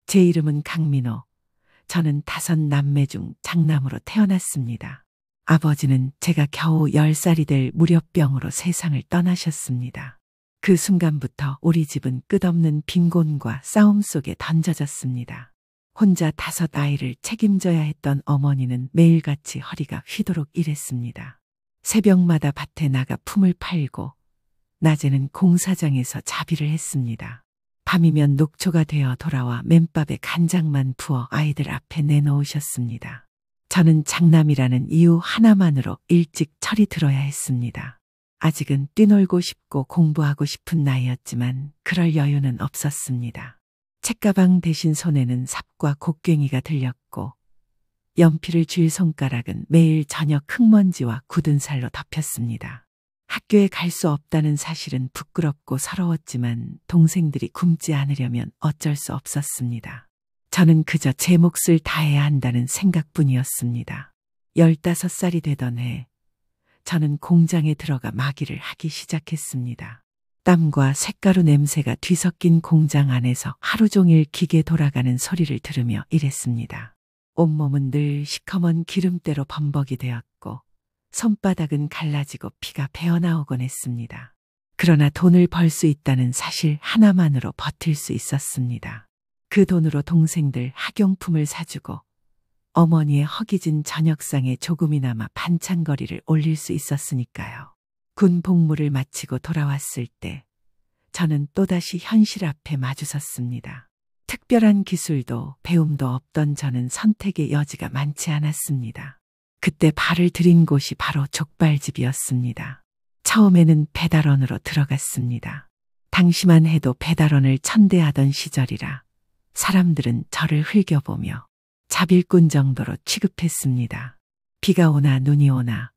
제 이름은 강민호. 저는 5남매 중 장남으로 태어났습니다. 아버지는 제가 겨우 10살이 될 무렵병으로 세상을 떠나셨습니다. 그 순간부터 우리 집은 끝없는 빈곤과 싸움 속에 던져졌습니다. 혼자 5아이를 책임져야 했던 어머니는 매일같이 허리가 휘도록 일했습니다. 새벽마다 밭에 나가 품을 팔고 낮에는 공사장에서 자비를 했습니다. 밤이면 녹초가 되어 돌아와 맨밥에 간장만 부어 아이들 앞에 내놓으셨습니다. 저는 장남이라는 이유 하나만으로 일찍 철이 들어야 했습니다. 아직은 뛰놀고 싶고 공부하고 싶은 나이였지만 그럴 여유는 없었습니다. 책가방 대신 손에는 삽과 곡괭이가 들렸고 연필을 쥘 손가락은 매일 저녁 흙먼지와 굳은 살로 덮였습니다. 학교에 갈 수 없다는 사실은 부끄럽고 서러웠지만 동생들이 굶지 않으려면 어쩔 수 없었습니다. 저는 그저 제 몫을 다해야 한다는 생각뿐이었습니다. 15살이 되던 해 저는 공장에 들어가 마기를 하기 시작했습니다. 땀과 쇳가루 냄새가 뒤섞인 공장 안에서 하루 종일 기계 돌아가는 소리를 들으며 일했습니다. 온몸은 늘 시커먼 기름때로 범벅이 되었고 손바닥은 갈라지고 피가 배어나오곤 했습니다. 그러나 돈을 벌 수 있다는 사실 하나만으로 버틸 수 있었습니다. 그 돈으로 동생들 학용품을 사주고 어머니의 허기진 저녁상에 조금이나마 반찬거리를 올릴 수 있었으니까요. 군 복무를 마치고 돌아왔을 때 저는 또다시 현실 앞에 마주섰습니다. 특별한 기술도 배움도 없던 저는 선택의 여지가 많지 않았습니다. 그때 발을 들인 곳이 바로 족발집이었습니다. 처음에는 배달원으로 들어갔습니다. 당시만 해도 배달원을 천대하던 시절이라 사람들은 저를 흘겨보며 자빌꾼 정도로 취급했습니다. 비가 오나 눈이 오나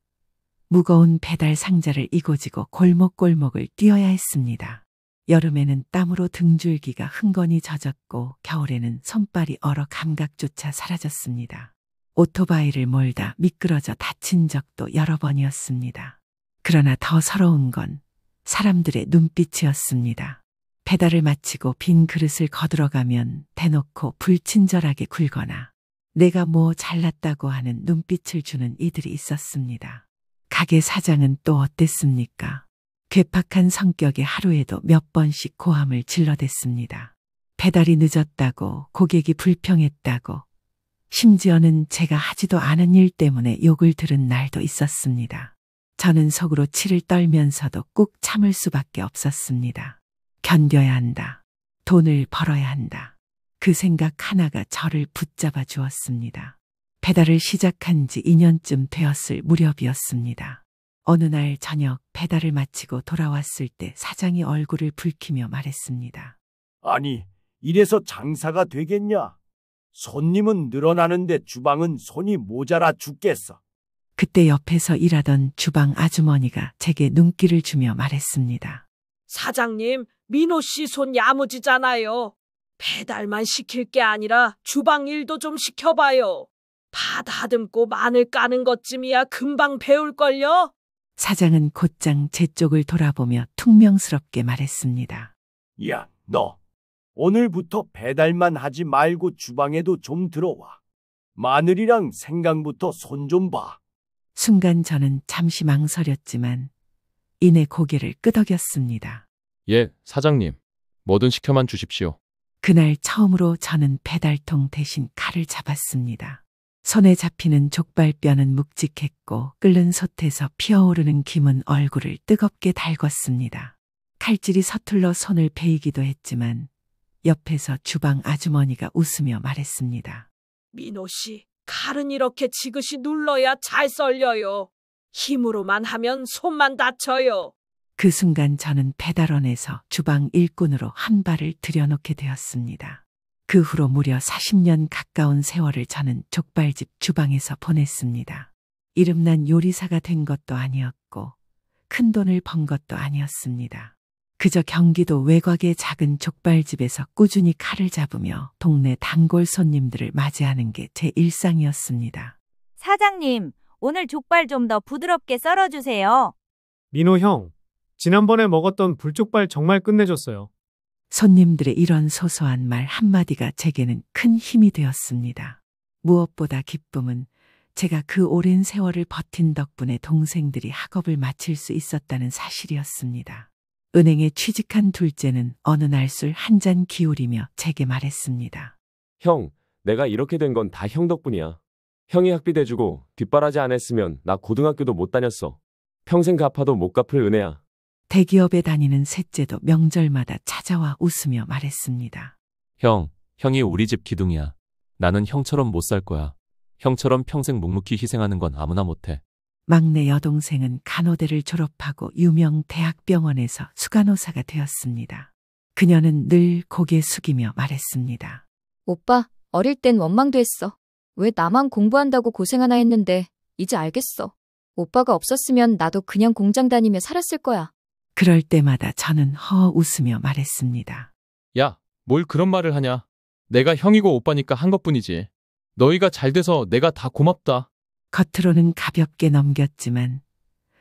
무거운 배달 상자를 이고지고 골목골목을 뛰어야 했습니다. 여름에는 땀으로 등줄기가 흥건히 젖었고 겨울에는 손발이 얼어 감각조차 사라졌습니다. 오토바이를 몰다 미끄러져 다친 적도 여러 번이었습니다. 그러나 더 서러운 건 사람들의 눈빛이었습니다. 배달을 마치고 빈 그릇을 거들어가면 대놓고 불친절하게 굴거나 내가 뭐 잘났다고 하는 눈빛을 주는 이들이 있었습니다. 가게 사장은 또 어땠습니까? 괴팍한 성격에 하루에도 몇 번씩 고함을 질러댔습니다. 배달이 늦었다고, 고객이 불평했다고, 심지어는 제가 하지도 않은 일 때문에 욕을 들은 날도 있었습니다. 저는 속으로 치를 떨면서도 꾹 참을 수밖에 없었습니다. 견뎌야 한다. 돈을 벌어야 한다. 그 생각 하나가 저를 붙잡아 주었습니다. 배달을 시작한 지 2년쯤 되었을 무렵이었습니다. 어느 날 저녁 배달을 마치고 돌아왔을 때 사장이 얼굴을 붉히며 말했습니다. 아니, 이래서 장사가 되겠냐? 손님은 늘어나는데 주방은 손이 모자라 죽겠어. 그때 옆에서 일하던 주방 아주머니가 제게 눈길을 주며 말했습니다. 사장님, 민호 씨 손 야무지잖아요. 배달만 시킬 게 아니라 주방 일도 좀 시켜봐요. 파 다듬고 마늘 까는 것쯤이야 금방 배울걸요? 사장은 곧장 제 쪽을 돌아보며 퉁명스럽게 말했습니다. 야, 너 오늘부터 배달만 하지 말고 주방에도 좀 들어와. 마늘이랑 생강부터 손 좀 봐. 순간 저는 잠시 망설였지만 이내 고개를 끄덕였습니다. 예, 사장님. 뭐든 시켜만 주십시오. 그날 처음으로 저는 배달통 대신 칼을 잡았습니다. 손에 잡히는 족발뼈는 묵직했고 끓는 솥에서 피어오르는 김은 얼굴을 뜨겁게 달궜습니다. 칼질이 서툴러 손을 베이기도 했지만 옆에서 주방 아주머니가 웃으며 말했습니다. 민호 씨, 칼은 이렇게 지그시 눌러야 잘 썰려요. 힘으로만 하면 손만 다쳐요. 그 순간 저는 배달원에서 주방 일꾼으로 한 발을 들여놓게 되었습니다. 그 후로 무려 40년 가까운 세월을 저는 족발집 주방에서 보냈습니다. 이름난 요리사가 된 것도 아니었고 큰 돈을 번 것도 아니었습니다. 그저 경기도 외곽의 작은 족발집에서 꾸준히 칼을 잡으며 동네 단골 손님들을 맞이하는 게 제 일상이었습니다. 사장님, 오늘 족발 좀 더 부드럽게 썰어주세요. 민호 형, 지난번에 먹었던 불족발 정말 끝내줬어요. 손님들의 이런 소소한 말 한마디가 제게는 큰 힘이 되었습니다. 무엇보다 기쁨은 제가 그 오랜 세월을 버틴 덕분에 동생들이 학업을 마칠 수 있었다는 사실이었습니다. 은행에 취직한 둘째는 어느 날 술 한 잔 기울이며 제게 말했습니다. 형, 내가 이렇게 된 건 다 형 덕분이야. 형이 학비 대주고 뒷바라지 안 했으면 나 고등학교도 못 다녔어. 평생 갚아도 못 갚을 은혜야. 대기업에 다니는 셋째도 명절마다 찾아와 웃으며 말했습니다. 형, 형이 우리 집 기둥이야. 나는 형처럼 못 살 거야. 형처럼 평생 묵묵히 희생하는 건 아무나 못해. 막내 여동생은 간호대를 졸업하고 유명 대학병원에서 수간호사가 되었습니다. 그녀는 늘 고개 숙이며 말했습니다. 오빠, 어릴 땐 원망도 했어. 왜 나만 공부한다고 고생하나 했는데 이제 알겠어. 오빠가 없었으면 나도 그냥 공장 다니며 살았을 거야. 그럴 때마다 저는 허 웃으며 말했습니다. 야, 뭘 그런 말을 하냐. 내가 형이고 오빠니까 한 것뿐이지. 너희가 잘 돼서 내가 다 고맙다. 겉으로는 가볍게 넘겼지만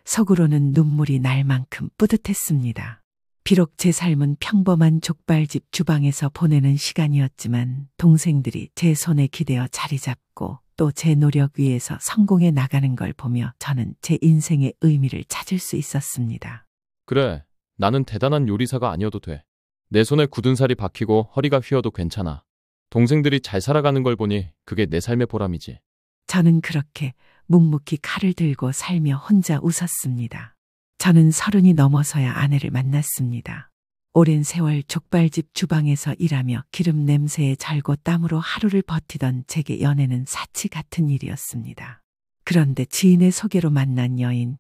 속으로는 눈물이 날 만큼 뿌듯했습니다. 비록 제 삶은 평범한 족발집 주방에서 보내는 시간이었지만 동생들이 제 손에 기대어 자리 잡고 또 제 노력 위에서 성공해 나가는 걸 보며 저는 제 인생의 의미를 찾을 수 있었습니다. 그래, 나는 대단한 요리사가 아니어도 돼. 내 손에 굳은 살이 박히고 허리가 휘어도 괜찮아. 동생들이 잘 살아가는 걸 보니 그게 내 삶의 보람이지. 저는 그렇게 묵묵히 칼을 들고 살며 혼자 웃었습니다. 저는 30이 넘어서야 아내를 만났습니다. 오랜 세월 족발집 주방에서 일하며 기름 냄새에 절고 땀으로 하루를 버티던 제게 연애는 사치 같은 일이었습니다. 그런데 지인의 소개로 만난 여인,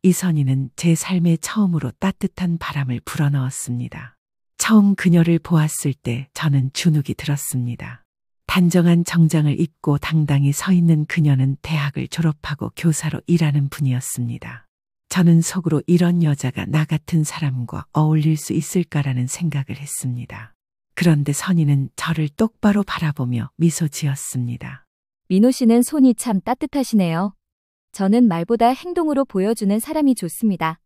이선희는 제 삶에 처음으로 따뜻한 바람을 불어넣었습니다. 처음 그녀를 보았을 때 저는 주눅이 들었습니다. 단정한 정장을 입고 당당히 서 있는 그녀는 대학을 졸업하고 교사로 일하는 분이었습니다. 저는 속으로 이런 여자가 나 같은 사람과 어울릴 수 있을까라는 생각을 했습니다. 그런데 선희는 저를 똑바로 바라보며 미소 지었습니다. 민호 씨는 손이 참 따뜻하시네요. 저는 말보다 행동으로 보여주는 사람이 좋습니다.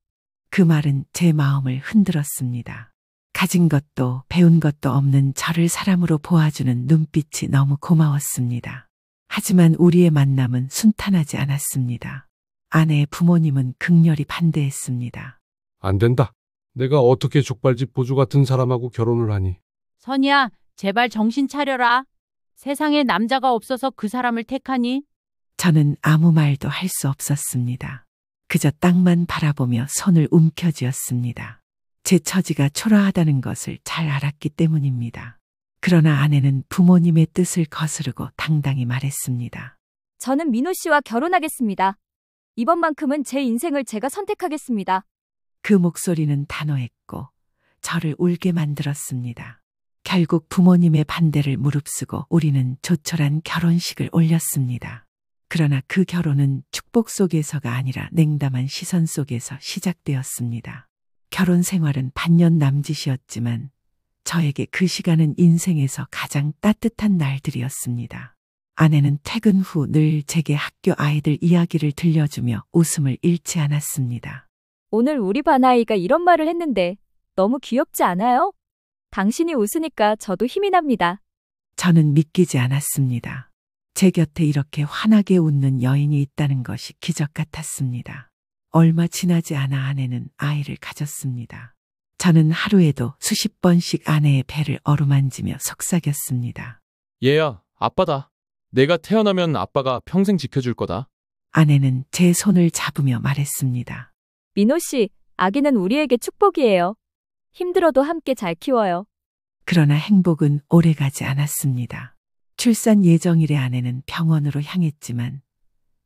그 말은 제 마음을 흔들었습니다. 가진 것도 배운 것도 없는 저를 사람으로 보아주는 눈빛이 너무 고마웠습니다. 하지만 우리의 만남은 순탄하지 않았습니다. 아내의 부모님은 극렬히 반대했습니다. 안 된다. 내가 어떻게 족발집 보주 같은 사람하고 결혼을 하니. 선이야, 제발 정신 차려라. 세상에 남자가 없어서 그 사람을 택하니? 저는 아무 말도 할 수 없었습니다. 그저 땅만 바라보며 손을 움켜쥐었습니다. 제 처지가 초라하다는 것을 잘 알았기 때문입니다. 그러나 아내는 부모님의 뜻을 거스르고 당당히 말했습니다. 저는 민호 씨와 결혼하겠습니다. 이번만큼은 제 인생을 제가 선택하겠습니다. 그 목소리는 단호했고 저를 울게 만들었습니다. 결국 부모님의 반대를 무릅쓰고 우리는 조촐한 결혼식을 올렸습니다. 그러나 그 결혼은 축복 속에서가 아니라 냉담한 시선 속에서 시작되었습니다. 결혼 생활은 반년 남짓이었지만 저에게 그 시간은 인생에서 가장 따뜻한 날들이었습니다. 아내는 퇴근 후 늘 제게 학교 아이들 이야기를 들려주며 웃음을 잃지 않았습니다. 오늘 우리 반 아이가 이런 말을 했는데 너무 귀엽지 않아요? 당신이 웃으니까 저도 힘이 납니다. 저는 믿기지 않았습니다. 제 곁에 이렇게 환하게 웃는 여인이 있다는 것이 기적 같았습니다. 얼마 지나지 않아 아내는 아이를 가졌습니다. 저는 하루에도 수십 번씩 아내의 배를 어루만지며 속삭였습니다. 얘야, 아빠다. 내가 태어나면 아빠가 평생 지켜줄 거다. 아내는 제 손을 잡으며 말했습니다. 민호 씨, 아기는 우리에게 축복이에요. 힘들어도 함께 잘 키워요. 그러나 행복은 오래가지 않았습니다. 출산 예정일의 아내는 병원으로 향했지만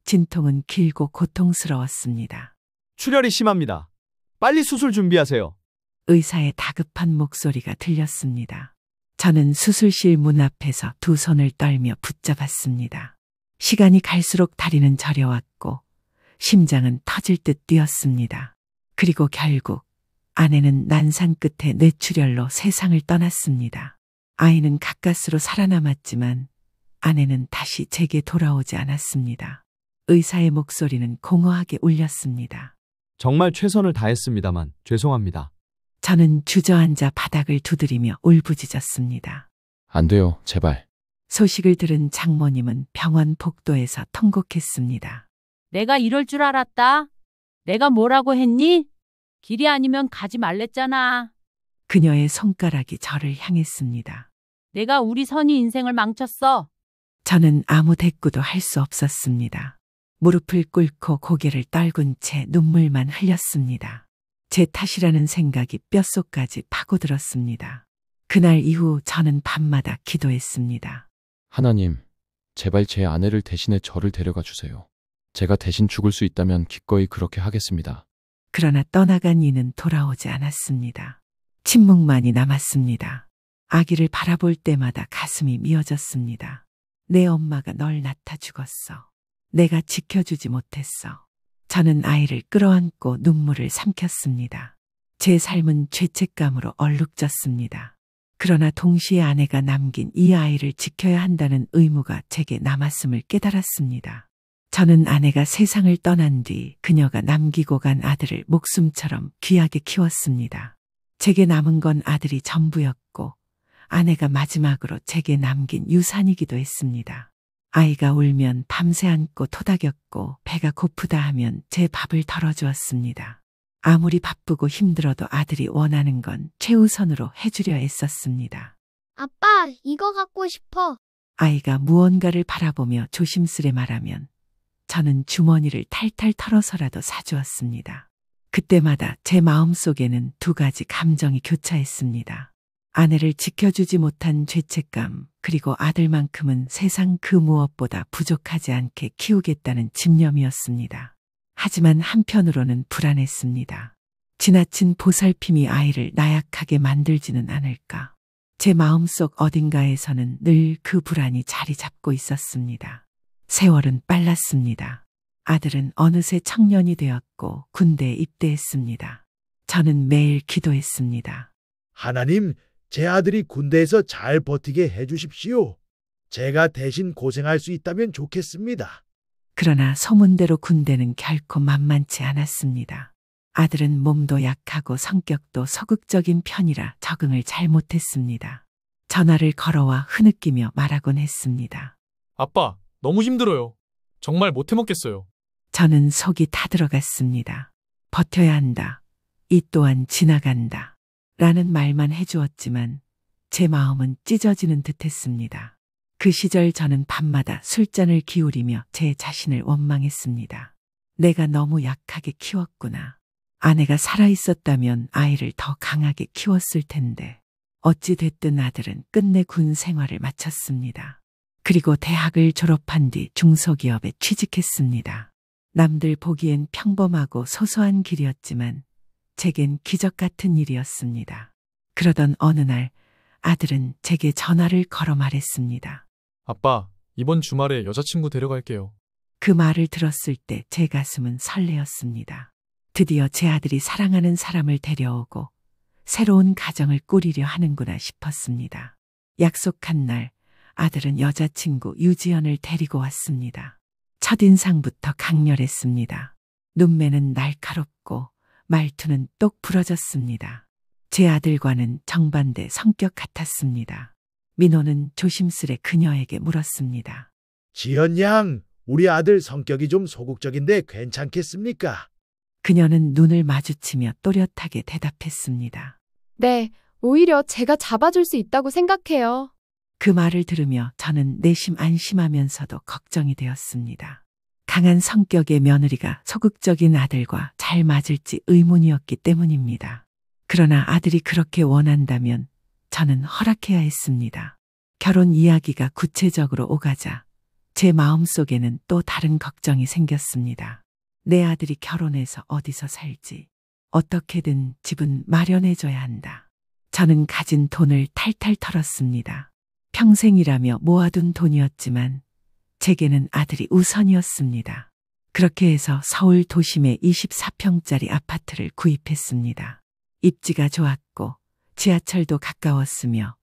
진통은 길고 고통스러웠습니다. 출혈이 심합니다. 빨리 수술 준비하세요. 의사의 다급한 목소리가 들렸습니다. 저는 수술실 문 앞에서 두 손을 떨며 붙잡았습니다. 시간이 갈수록 다리는 저려왔고 심장은 터질 듯 뛰었습니다. 그리고 결국 아내는 난상 끝에 뇌출혈로 세상을 떠났습니다. 아이는 가까스로 살아남았지만 아내는 다시 제게 돌아오지 않았습니다. 의사의 목소리는 공허하게 울렸습니다. 정말 최선을 다했습니다만 죄송합니다. 저는 주저앉아 바닥을 두드리며 울부짖었습니다. 안 돼요, 제발. 소식을 들은 장모님은 병원 복도에서 통곡했습니다. 내가 이럴 줄 알았다. 내가 뭐라고 했니? 길이 아니면 가지 말랬잖아. 그녀의 손가락이 저를 향했습니다. 내가 우리 선이 인생을 망쳤어. 저는 아무 대꾸도 할 수 없었습니다. 무릎을 꿇고 고개를 떨군 채 눈물만 흘렸습니다. 제 탓이라는 생각이 뼛속까지 파고들었습니다. 그날 이후 저는 밤마다 기도했습니다. 하나님, 제발 제 아내를 대신해 저를 데려가 주세요. 제가 대신 죽을 수 있다면 기꺼이 그렇게 하겠습니다. 그러나 떠나간 이는 돌아오지 않았습니다. 침묵만이 남았습니다. 아기를 바라볼 때마다 가슴이 미어졌습니다. 내 엄마가 널 낳다 죽었어. 내가 지켜주지 못했어. 저는 아이를 끌어안고 눈물을 삼켰습니다. 제 삶은 죄책감으로 얼룩졌습니다. 그러나 동시에 아내가 남긴 이 아이를 지켜야 한다는 의무가 제게 남았음을 깨달았습니다. 저는 아내가 세상을 떠난 뒤 그녀가 남기고 간 아들을 목숨처럼 귀하게 키웠습니다. 제게 남은 건 아들이 전부였고 아내가 마지막으로 제게 남긴 유산이기도 했습니다. 아이가 울면 밤새 안고 토닥였고 배가 고프다 하면 제 밥을 덜어주었습니다. 아무리 바쁘고 힘들어도 아들이 원하는 건 최우선으로 해주려 애썼습니다. 아빠, 이거 갖고 싶어. 아이가 무언가를 바라보며 조심스레 말하면 저는 주머니를 탈탈 털어서라도 사주었습니다. 그때마다 제 마음속에는 두 가지 감정이 교차했습니다. 아내를 지켜주지 못한 죄책감, 그리고 아들만큼은 세상 그 무엇보다 부족하지 않게 키우겠다는 집념이었습니다. 하지만 한편으로는 불안했습니다. 지나친 보살핌이 아이를 나약하게 만들지는 않을까. 제 마음속 어딘가에서는 늘 그 불안이 자리 잡고 있었습니다. 세월은 빨랐습니다. 아들은 어느새 청년이 되었고 군대에 입대했습니다. 저는 매일 기도했습니다. 하나님, 제 아들이 군대에서 잘 버티게 해주십시오. 제가 대신 고생할 수 있다면 좋겠습니다. 그러나 소문대로 군대는 결코 만만치 않았습니다. 아들은 몸도 약하고 성격도 소극적인 편이라 적응을 잘 못했습니다. 전화를 걸어와 흐느끼며 말하곤 했습니다. 아빠, 너무 힘들어요. 정말 못 해먹겠어요. 저는 속이 타들어갔습니다. 버텨야 한다. 이 또한 지나간다. 라는 말만 해주었지만 제 마음은 찢어지는 듯했습니다. 그 시절 저는 밤마다 술잔을 기울이며 제 자신을 원망했습니다. 내가 너무 약하게 키웠구나. 아내가 살아있었다면 아이를 더 강하게 키웠을 텐데. 어찌 됐든 아들은 끝내 군 생활을 마쳤습니다. 그리고 대학을 졸업한 뒤 중소기업에 취직했습니다. 남들 보기엔 평범하고 소소한 길이었지만 제겐 기적 같은 일이었습니다. 그러던 어느 날 아들은 제게 전화를 걸어 말했습니다. 아빠, 이번 주말에 여자친구 데려갈게요. 그 말을 들었을 때 제 가슴은 설레었습니다. 드디어 제 아들이 사랑하는 사람을 데려오고 새로운 가정을 꾸리려 하는구나 싶었습니다. 약속한 날 아들은 여자친구 유지연을 데리고 왔습니다. 첫인상부터 강렬했습니다. 눈매는 날카롭고 말투는 똑 부러졌습니다. 제 아들과는 정반대 성격 같았습니다. 민호는 조심스레 그녀에게 물었습니다. 지연 양, 우리 아들 성격이 좀 소극적인데 괜찮겠습니까? 그녀는 눈을 마주치며 또렷하게 대답했습니다. 네, 오히려 제가 잡아줄 수 있다고 생각해요. 그 말을 들으며 저는 내심 안심하면서도 걱정이 되었습니다. 강한 성격의 며느리가 소극적인 아들과 잘 맞을지 의문이었기 때문입니다. 그러나 아들이 그렇게 원한다면 저는 허락해야 했습니다. 결혼 이야기가 구체적으로 오가자 제 마음속에는 또 다른 걱정이 생겼습니다. 내 아들이 결혼해서 어디서 살지? 어떻게든 집은 마련해줘야 한다. 저는 가진 돈을 탈탈 털었습니다. 평생이라며 모아둔 돈이었지만 제게는 아들이 우선이었습니다. 그렇게 해서 서울 도심에 24평짜리 아파트를 구입했습니다. 입지가 좋았고 지하철도 가까웠으며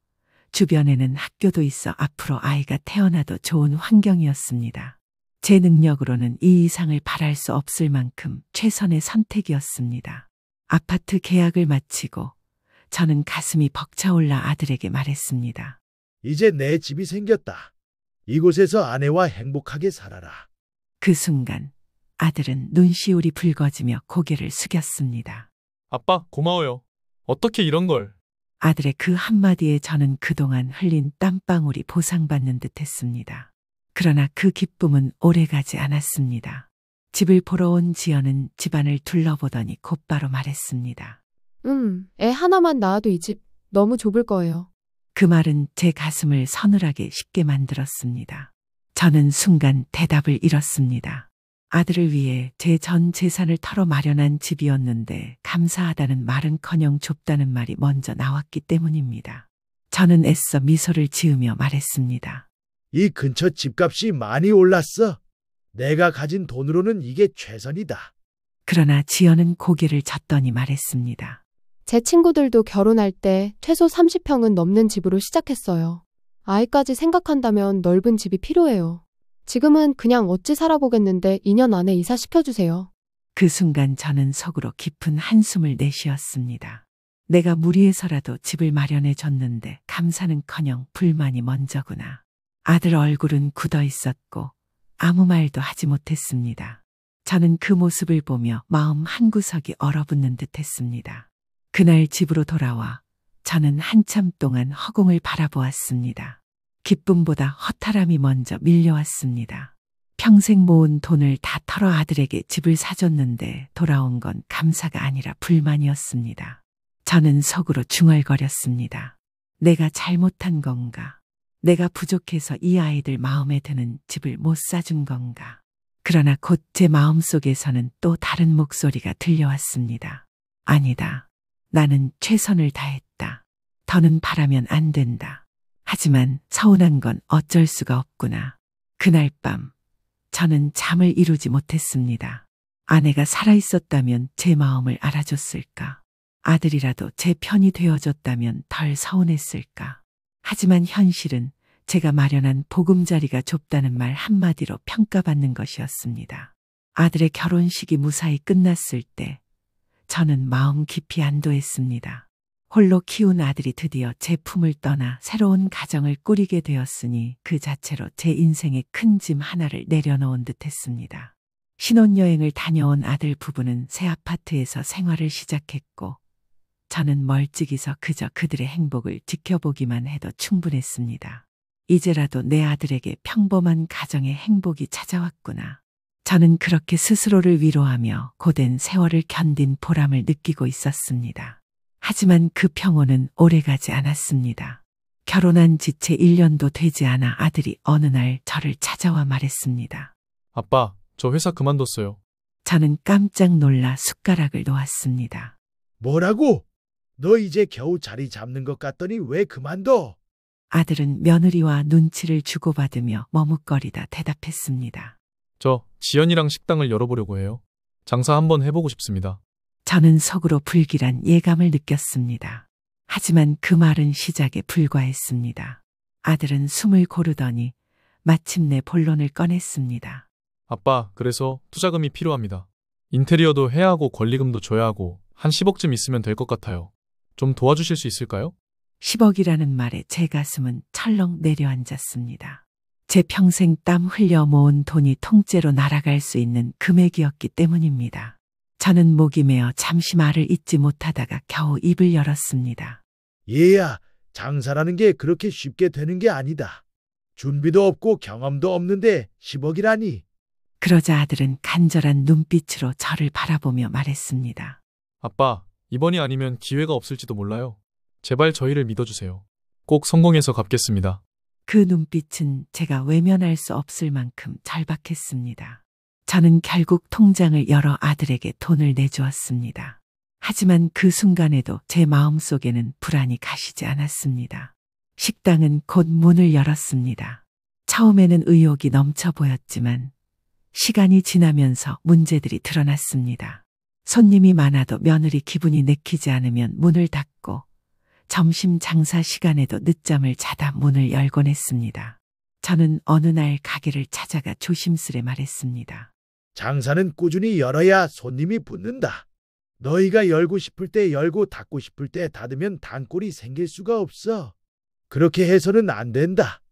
주변에는 학교도 있어 앞으로 아이가 태어나도 좋은 환경이었습니다. 제 능력으로는 이 이상을 바랄 수 없을 만큼 최선의 선택이었습니다. 아파트 계약을 마치고 저는 가슴이 벅차올라 아들에게 말했습니다. 이제 내 집이 생겼다. 이곳에서 아내와 행복하게 살아라. 그 순간 아들은 눈시울이 붉어지며 고개를 숙였습니다. 아빠, 고마워요. 어떻게 이런 걸. 아들의 그 한마디에 저는 그동안 흘린 땀방울이 보상받는 듯했습니다. 그러나 그 기쁨은 오래가지 않았습니다. 집을 보러 온 지연은 집안을 둘러보더니 곧바로 말했습니다. 애 하나만 낳아도 이 집 너무 좁을 거예요. 그 말은 제 가슴을 서늘하게 식게 만들었습니다. 저는 순간 대답을 잃었습니다. 아들을 위해 제 전 재산을 털어 마련한 집이었는데 감사하다는 말은커녕 좁다는 말이 먼저 나왔기 때문입니다. 저는 애써 미소를 지으며 말했습니다. 이 근처 집값이 많이 올랐어. 내가 가진 돈으로는 이게 최선이다. 그러나 지연은 고개를 젓더니 말했습니다. 제 친구들도 결혼할 때 최소 30평은 넘는 집으로 시작했어요. 아이까지 생각한다면 넓은 집이 필요해요. 지금은 그냥 어찌 살아보겠는데 2년 안에 이사시켜주세요. 그 순간 저는 속으로 깊은 한숨을 내쉬었습니다. 내가 무리해서라도 집을 마련해 줬는데 감사는커녕 불만이 먼저구나. 아들 얼굴은 굳어 있었고 아무 말도 하지 못했습니다. 저는 그 모습을 보며 마음 한구석이 얼어붙는 듯했습니다. 그날 집으로 돌아와 저는 한참 동안 허공을 바라보았습니다. 기쁨보다 허탈함이 먼저 밀려왔습니다. 평생 모은 돈을 다 털어 아들에게 집을 사줬는데 돌아온 건 감사가 아니라 불만이었습니다. 저는 속으로 중얼거렸습니다. 내가 잘못한 건가? 내가 부족해서 이 아이들 마음에 드는 집을 못 사준 건가? 그러나 곧 제 마음속에서는 또 다른 목소리가 들려왔습니다. 아니다. 나는 최선을 다했다. 더는 바라면 안 된다. 하지만 서운한 건 어쩔 수가 없구나. 그날 밤 저는 잠을 이루지 못했습니다. 아내가 살아있었다면 제 마음을 알아줬을까? 아들이라도 제 편이 되어줬다면 덜 서운했을까? 하지만 현실은 제가 마련한 보금자리가 좁다는 말 한마디로 평가받는 것이었습니다. 아들의 결혼식이 무사히 끝났을 때 저는 마음 깊이 안도했습니다. 홀로 키운 아들이 드디어 제 품을 떠나 새로운 가정을 꾸리게 되었으니 그 자체로 제 인생에 큰 짐 하나를 내려놓은 듯했습니다. 신혼여행을 다녀온 아들 부부는 새 아파트에서 생활을 시작했고 저는 멀찍이서 그저 그들의 행복을 지켜보기만 해도 충분했습니다. 이제라도 내 아들에게 평범한 가정의 행복이 찾아왔구나. 저는 그렇게 스스로를 위로하며 고된 세월을 견딘 보람을 느끼고 있었습니다. 하지만 그 평온은 오래가지 않았습니다. 결혼한 지 채 1년도 되지 않아 아들이 어느 날 저를 찾아와 말했습니다. 아빠, 저 회사 그만뒀어요. 저는 깜짝 놀라 숟가락을 놓았습니다. 뭐라고? 너 이제 겨우 자리 잡는 것 같더니 왜 그만둬? 아들은 며느리와 눈치를 주고받으며 머뭇거리다 대답했습니다. 저 지연이랑 식당을 열어보려고 해요. 장사 한번 해보고 싶습니다. 저는 속으로 불길한 예감을 느꼈습니다. 하지만 그 말은 시작에 불과했습니다. 아들은 숨을 고르더니 마침내 본론을 꺼냈습니다. 아빠, 그래서 투자금이 필요합니다. 인테리어도 해야 하고 권리금도 줘야 하고 한 10억쯤 있으면 될 것 같아요. 좀 도와주실 수 있을까요? 10억이라는 말에 제 가슴은 철렁 내려앉았습니다. 제 평생 땀 흘려 모은 돈이 통째로 날아갈 수 있는 금액이었기 때문입니다. 저는 목이 메어 잠시 말을 잇지 못하다가 겨우 입을 열었습니다. 얘야, 장사라는 게 그렇게 쉽게 되는 게 아니다. 준비도 없고 경험도 없는데 10억이라니. 그러자 아들은 간절한 눈빛으로 저를 바라보며 말했습니다. 아빠, 이번이 아니면 기회가 없을지도 몰라요. 제발 저희를 믿어주세요. 꼭 성공해서 갚겠습니다. 그 눈빛은 제가 외면할 수 없을 만큼 절박했습니다. 저는 결국 통장을 열어 아들에게 돈을 내주었습니다. 하지만 그 순간에도 제 마음속에는 불안이 가시지 않았습니다. 식당은 곧 문을 열었습니다. 처음에는 의욕이 넘쳐 보였지만 시간이 지나면서 문제들이 드러났습니다. 손님이 많아도 며느리 기분이 내키지 않으면 문을 닫고 점심 장사 시간에도 늦잠을 자다 문을 열곤 했습니다. 저는 어느 날 가게를 찾아가 조심스레 말했습니다. 장사는 꾸준히 열어야 손님이 붙는다. 너희가 열고 싶을 때 열고 닫고 싶을 때 닫으면 단골이 생길 수가 없어. 그렇게 해서는 안 된다.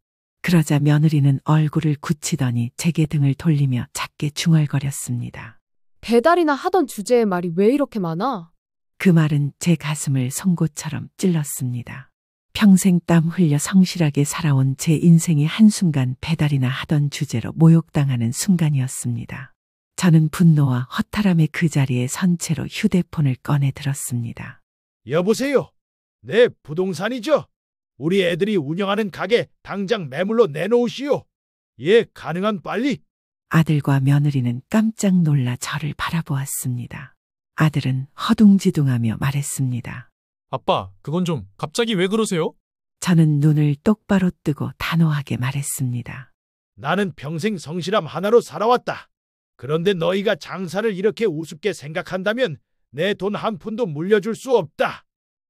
그러자 며느리는 얼굴을 굳히더니 제게 등을 돌리며 작게 중얼거렸습니다. 배달이나 하던 주제에 말이 왜 이렇게 많아? 그 말은 제 가슴을 송곳처럼 찔렀습니다. 평생 땀 흘려 성실하게 살아온 제 인생이 한순간 배달이나 하던 주제로 모욕당하는 순간이었습니다. 저는 분노와 허탈함의 그 자리에 선 채로 휴대폰을 꺼내 들었습니다. 여보세요. 네, 부동산이죠. 우리 애들이 운영하는 가게 당장 매물로 내놓으시오. 예, 가능한 빨리. 아들과 며느리는 깜짝 놀라 저를 바라보았습니다. 아들은 허둥지둥하며 말했습니다. 아빠, 그건 좀 갑자기 왜 그러세요? 저는 눈을 똑바로 뜨고 단호하게 말했습니다. 나는 평생 성실함 하나로 살아왔다. 그런데 너희가 장사를 이렇게 우습게 생각한다면 내 돈 한 푼도 물려줄 수 없다.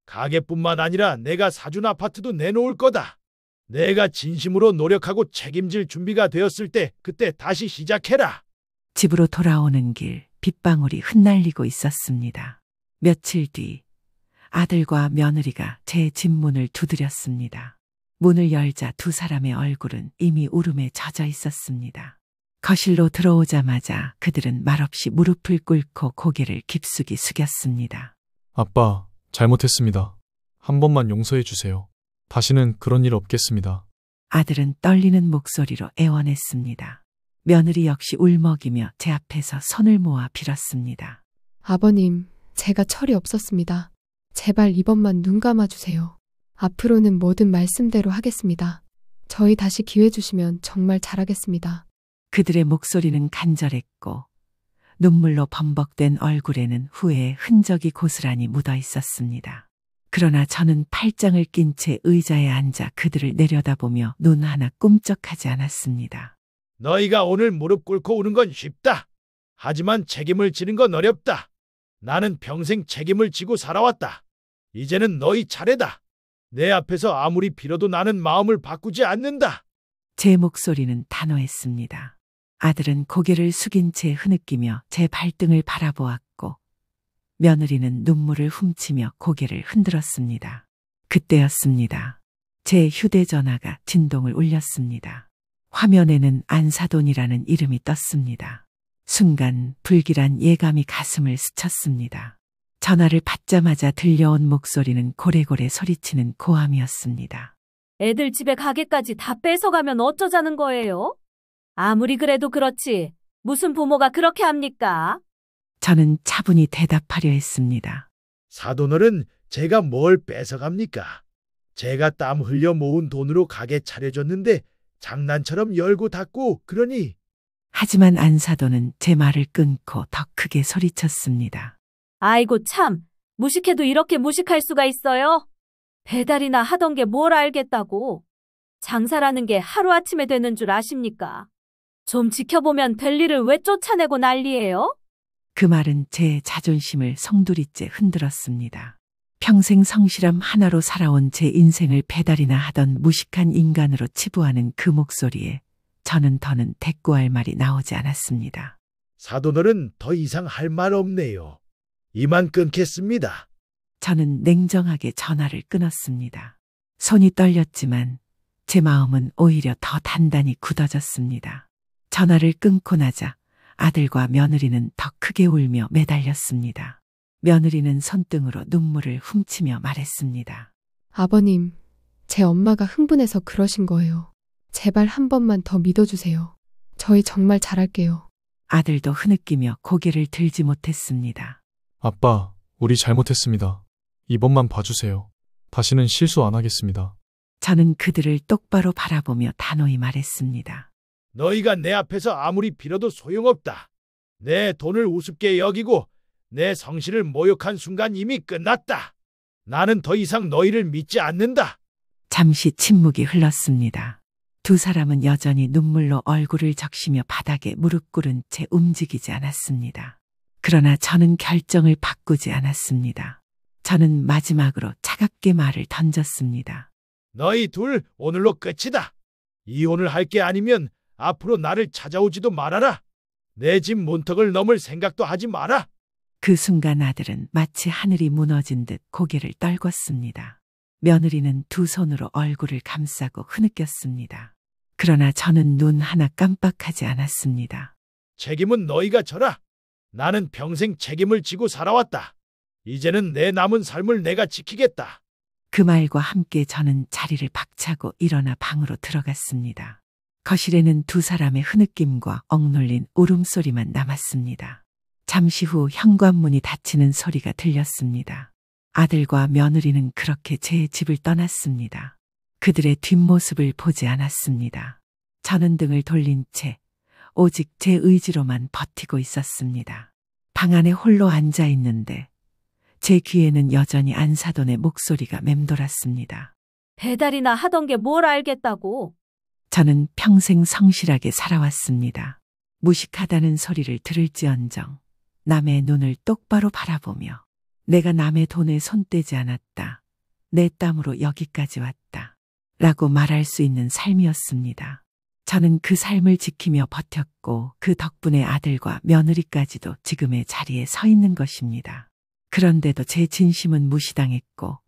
가게뿐만 아니라 내가 사준 아파트도 내놓을 거다. 내가 진심으로 노력하고 책임질 준비가 되었을 때 그때 다시 시작해라. 집으로 돌아오는 길 빗방울이 흩날리고 있었습니다. 며칠 뒤 아들과 며느리가 제 집 문을 두드렸습니다. 문을 열자 두 사람의 얼굴은 이미 울음에 젖어 있었습니다. 거실로 들어오자마자 그들은 말없이 무릎을 꿇고 고개를 깊숙이 숙였습니다. 아빠, 잘못했습니다. 한 번만 용서해 주세요. 다시는 그런 일 없겠습니다. 아들은 떨리는 목소리로 애원했습니다. 며느리 역시 울먹이며 제 앞에서 손을 모아 빌었습니다. 아버님, 제가 철이 없었습니다. 제발 이번만 눈 감아주세요. 앞으로는 뭐든 말씀대로 하겠습니다. 저희 다시 기회 주시면 정말 잘하겠습니다. 그들의 목소리는 간절했고 눈물로 범벅된 얼굴에는 후회의 흔적이 고스란히 묻어 있었습니다. 그러나 저는 팔짱을 낀 채 의자에 앉아 그들을 내려다보며 눈 하나 꿈쩍하지 않았습니다. 너희가 오늘 무릎 꿇고 우는 건 쉽다. 하지만 책임을 지는 건 어렵다. 나는 평생 책임을 지고 살아왔다. 이제는 너희 차례다. 내 앞에서 아무리 빌어도 나는 마음을 바꾸지 않는다. 제 목소리는 단호했습니다. 아들은 고개를 숙인 채 흐느끼며 제 발등을 바라보았고 며느리는 눈물을 훔치며 고개를 흔들었습니다. 그때였습니다. 제 휴대전화가 진동을 울렸습니다. 화면에는 안사돈이라는 이름이 떴습니다. 순간 불길한 예감이 가슴을 스쳤습니다. 전화를 받자마자 들려온 목소리는 고래고래 소리치는 고함이었습니다. 애들 집에 가게까지 다 뺏어가면 어쩌자는 거예요? 아무리 그래도 그렇지. 무슨 부모가 그렇게 합니까? 저는 차분히 대답하려 했습니다. 사돈어른, 제가 뭘 뺏어갑니까? 제가 땀 흘려 모은 돈으로 가게 차려줬는데 장난처럼 열고 닫고 그러니. 하지만 안사돈은 제 말을 끊고 더 크게 소리쳤습니다. 아이고 참, 무식해도 이렇게 무식할 수가 있어요? 배달이나 하던 게 뭘 알겠다고. 장사라는 게 하루아침에 되는 줄 아십니까? 좀 지켜보면 될 일을 왜 쫓아내고 난리예요? 그 말은 제 자존심을 송두리째 흔들었습니다. 평생 성실함 하나로 살아온 제 인생을 배달이나 하던 무식한 인간으로 치부하는 그 목소리에 저는 더는 대꾸할 말이 나오지 않았습니다. 사돈어른, 더 이상 할 말 없네요. 이만 끊겠습니다. 저는 냉정하게 전화를 끊었습니다. 손이 떨렸지만 제 마음은 오히려 더 단단히 굳어졌습니다. 전화를 끊고 나자 아들과 며느리는 더 크게 울며 매달렸습니다. 며느리는 손등으로 눈물을 훔치며 말했습니다. 아버님, 제 엄마가 흥분해서 그러신 거예요. 제발 한 번만 더 믿어주세요. 저희 정말 잘할게요. 아들도 흐느끼며 고개를 들지 못했습니다. 아빠, 우리 잘못했습니다. 이번만 봐주세요. 다시는 실수 안 하겠습니다. 저는 그들을 똑바로 바라보며 단호히 말했습니다. 너희가 내 앞에서 아무리 빌어도 소용없다. 내 돈을 우습게 여기고 내 성실을 모욕한 순간 이미 끝났다. 나는 더 이상 너희를 믿지 않는다. 잠시 침묵이 흘렀습니다. 두 사람은 여전히 눈물로 얼굴을 적시며 바닥에 무릎 꿇은 채 움직이지 않았습니다. 그러나 저는 결정을 바꾸지 않았습니다. 저는 마지막으로 차갑게 말을 던졌습니다. 너희 둘 오늘로 끝이다. 이혼을 할 게 아니면 앞으로 나를 찾아오지도 말아라. 내 집 문턱을 넘을 생각도 하지 마라. 그 순간 아들은 마치 하늘이 무너진 듯 고개를 떨궜습니다. 며느리는 두 손으로 얼굴을 감싸고 흐느꼈습니다. 그러나 저는 눈 하나 깜빡하지 않았습니다. 책임은 너희가 져라. 나는 평생 책임을 지고 살아왔다. 이제는 내 남은 삶을 내가 지키겠다. 그 말과 함께 저는 자리를 박차고 일어나 방으로 들어갔습니다. 거실에는 두 사람의 흐느낌과 억눌린 울음소리만 남았습니다. 잠시 후 현관문이 닫히는 소리가 들렸습니다. 아들과 며느리는 그렇게 제 집을 떠났습니다. 그들의 뒷모습을 보지 않았습니다. 저는 등을 돌린 채 오직 제 의지로만 버티고 있었습니다. 방 안에 홀로 앉아 있는데 제 귀에는 여전히 안사돈의 목소리가 맴돌았습니다. 배달이나 하던 게 뭘 알겠다고. 저는 평생 성실하게 살아왔습니다. 무식하다는 소리를 들을지언정 남의 눈을 똑바로 바라보며 내가 남의 돈에 손 떼지 않았다. 내 땀으로 여기까지 왔다. 라고 말할 수 있는 삶이었습니다. 저는 그 삶을 지키며 버텼고 그 덕분에 아들과 며느리까지도 지금의 자리에 서 있는 것입니다. 그런데도 제 진심은 무시당했고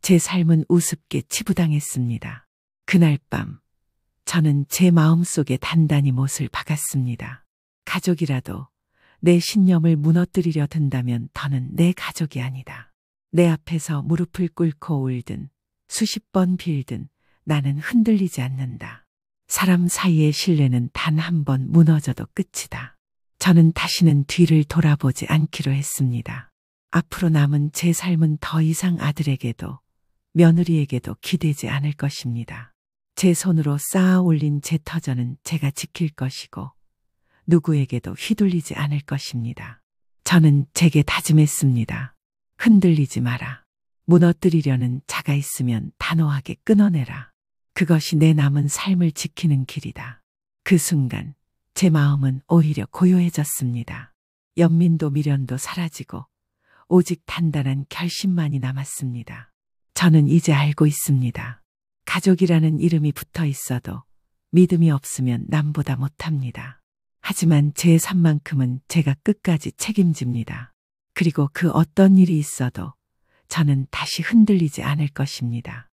제 삶은 우습게 치부당했습니다. 그날 밤 저는 제 마음속에 단단히 못을 박았습니다. 가족이라도 내 신념을 무너뜨리려 든다면 더는 내 가족이 아니다. 내 앞에서 무릎을 꿇고 울든 수십 번 빌든 나는 흔들리지 않는다. 사람 사이의 신뢰는 단 한 번 무너져도 끝이다. 저는 다시는 뒤를 돌아보지 않기로 했습니다. 앞으로 남은 제 삶은 더 이상 아들에게도 며느리에게도 기대지 않을 것입니다. 제 손으로 쌓아 올린 제 터전은 제가 지킬 것이고 누구에게도 휘둘리지 않을 것입니다. 저는 제게 다짐했습니다. 흔들리지 마라. 무너뜨리려는 자가 있으면 단호하게 끊어내라. 그것이 내 남은 삶을 지키는 길이다. 그 순간 제 마음은 오히려 고요해졌습니다. 연민도 미련도 사라지고 오직 단단한 결심만이 남았습니다. 저는 이제 알고 있습니다. 가족이라는 이름이 붙어 있어도 믿음이 없으면 남보다 못합니다. 하지만 제 삶만큼은 제가 끝까지 책임집니다. 그리고 그 어떤 일이 있어도 저는 다시 흔들리지 않을 것입니다.